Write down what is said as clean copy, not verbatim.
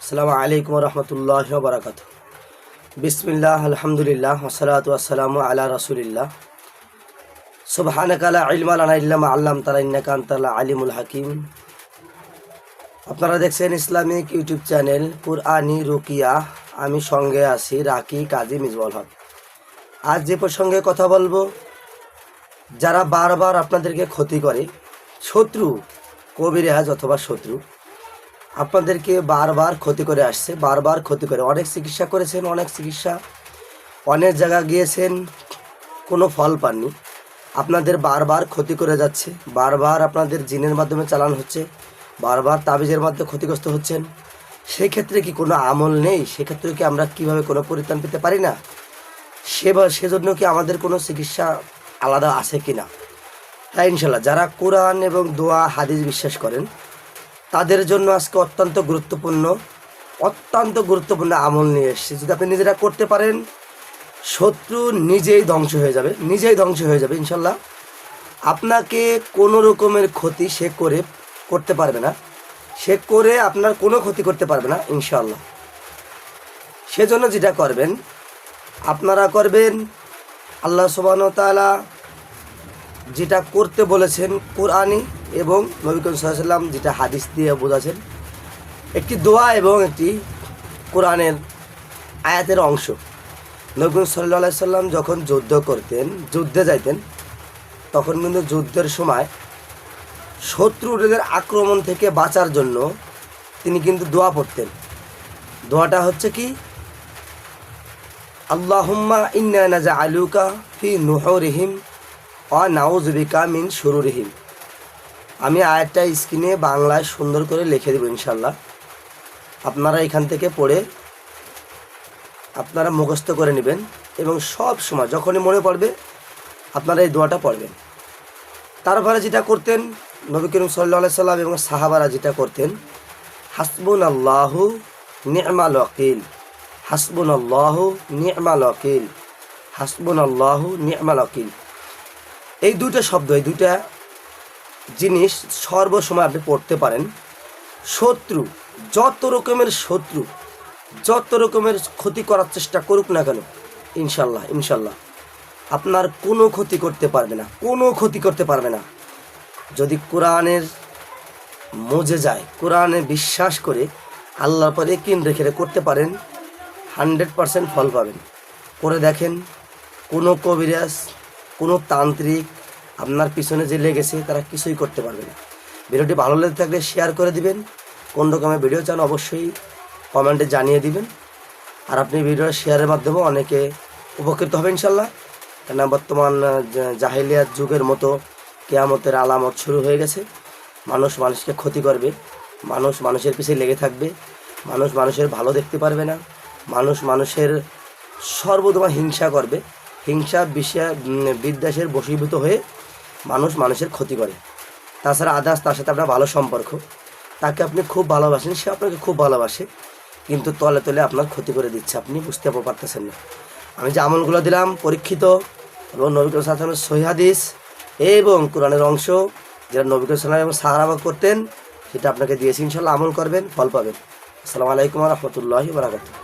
আসসালামু আলাইকুম রহমতুল্লাহ বারাকাত। বিসমিল্লাহ আলহামদুলিল্লাহ ওয়াসসালাতু ওয়াসসালামু আলা রাসূলিল্লাহ। সুবহানাকা লা ইলমা লানা ইল্লা মা আল্লামতানা ইন্নাকা আনতাল আলিমুল হাকিম। আপনারা দেখছেন ইসলামিক ইউটিউব চ্যানেল কুরআনী রুকিয়া। আমি সঙ্গে আছি রাকি কাজী মিজবাউল হক। আজ যে প্রসঙ্গে কথা বলবো, যারা বারবার আপনাদেরকে ক্ষতি করে, শত্রু, কবিরাজ অথবা শত্রু আপনাদেরকে বারবার ক্ষতি করে আসছে, বারবার ক্ষতি করে। অনেক চিকিৎসা করেছেন, অনেক জায়গা গিয়েছেন, কোনো ফল পাননি। আপনাদের বারবার ক্ষতি করে যাচ্ছে, বারবার আপনাদের জিনের মাধ্যমে চালানো হচ্ছে, বারবার তাবিজের মাধ্যমে ক্ষতিগ্রস্ত হচ্ছেন। সেক্ষেত্রে কি কোনো আমল নেই? সেক্ষেত্রে কি আমরা কিভাবে কোনো পরিত্রাণ পেতে পারি না? সেজন্য কি আমাদের কোনো চিকিৎসা আলাদা আছে কি না? তাই ইনশাল্লাহ যারা কোরআন এবং দোয়া হাদিস বিশ্বাস করেন তাদের জন্য আজকে অত্যন্ত গুরুত্বপূর্ণ আমল নিয়ে এসেছি। যদি আপনি নিজেরা করতে পারেন, শত্রু নিজেই ধ্বংস হয়ে যাবে ইনশাল্লাহ। আপনাকে কোনো রকমের ক্ষতি সে করতে পারবে না, সে করে আপনার কোনো ক্ষতি করতে পারবে না ইনশাল্লাহ। সেজন্য যেটা করবেন, আপনারা করবেন আল্লাহ সুবহানাহু ওয়া তাআলা যেটা করতে বলেছেন কোরআনী এবং নবী করিম সাল্লাল্লাহু আলাইহি ওয়াসাল্লাম যেটা হাদিস দিয়ে বোঝাছেন, একটি দোয়া এবং একটি কোরআনের আয়াতের অংশ। নবী করিম সাল্লাল্লাহু আলাইহি ওয়াসাল্লাম যখন যুদ্ধে যাইতেন, তখন কিন্তু যুদ্ধের সময় শত্রুদের আক্রমণ থেকে বাঁচার জন্য তিনি কিন্তু দোয়া পড়তেন। দোয়াটা হচ্ছে কি, আল্লাহুম্মা ইন্না নাজআলুকা ফি নুহুরিহিম ওয়া নাউযু বিকা মিন শুরুরিহিম। আমি আয়াতটা স্ক্রিনে বাংলায় সুন্দর করে লিখে দেব ইনশাল্লাহ। আপনারা এখান থেকে পড়ে আপনারা মুখস্থ করে নেবেন এবং সব সময় যখনই মনে পড়বে আপনারা এই দোয়াটা পড়বেন। তারপরে যেটা করতেন নবী করিম সাল্লাল্লাহু আলাইহি সাল্লাম এবং সাহাবারা যেটা করতেন, হাসবুনাল্লাহু নি'মাল ওয়াকিল, হাসবুনাল্লাহু নি'মাল ওয়াকিল, হাসবুনাল্লাহু নি'মাল ওয়াকিল। এই দুইটা শব্দ, এই দুইটা জিনিস সর্বসময় আপনি পড়তে পারেন। শত্রু যত রকমের ক্ষতি করার চেষ্টা করুক না কেন, ইনশাল্লাহ আপনার কোনো ক্ষতি করতে পারবে না, যদি কোরআনের মজে যায়, কোরআনে বিশ্বাস করে আল্লাহর পরে ইয়াকিন রেখে করতে পারেন, 100% ফল পাবেন। করে দেখেন, কোনো কবিরাজ, কোনো তান্ত্রিক আপনার পিছনে যে লেগেছে তারা কিছুই করতে পারবে না। ভিডিওটি ভালো লেগে থাকলে শেয়ার করে দিবেন। কোন রকমের ভিডিও চান অবশ্যই কমেন্টে জানিয়ে দিবেন। আর আপনি ভিডিও শেয়ারের মাধ্যমে অনেকে উপকৃত হবে ইনশাল্লাহ। কেন বর্তমান জাহেলিয়াত যুগের মতো কিয়ামতের আলামত শুরু হয়ে গেছে। মানুষ মানুষকে ক্ষতি করবে, মানুষ মানুষের পিছিয়ে লেগে থাকবে, মানুষ মানুষের ভালো দেখতে পারবে না, মানুষ মানুষের সর্বদমা হিংসা করবে। হিংসা বিদ্বেষের বশীভূত হয়ে মানুষ মানুষের ক্ষতি করে। তাছাড়া আদার্স, তার সাথে আপনার ভালো সম্পর্ক, তাকে আপনি খুব ভালোবাসেন, সে আপনাকে খুব ভালোবাসে, কিন্তু তলে তলে আপনার ক্ষতি করে দিচ্ছে, আপনি বুঝতে পারতেছেন না। আমি যে আমলগুলো দিলাম পরীক্ষিত এবং নবী করিম সাল্লাল্লাহু আলাইহি ওয়াসাল্লামের সহিহ হাদিস এবং কোরআনের অংশ, যেটা নবী করিম সাল্লাল্লাহু আলাইহি ওয়াসাল্লাম এবং সাহাবা করতেন, সেটা আপনাকে দিয়েছি। ইনশাল্লাহ আমল করবেন, ফল পাবেন। আসসালামু আলাইকুম ওয়া রাহমাতুল্লাহি ওয়া বারাকাতুহু।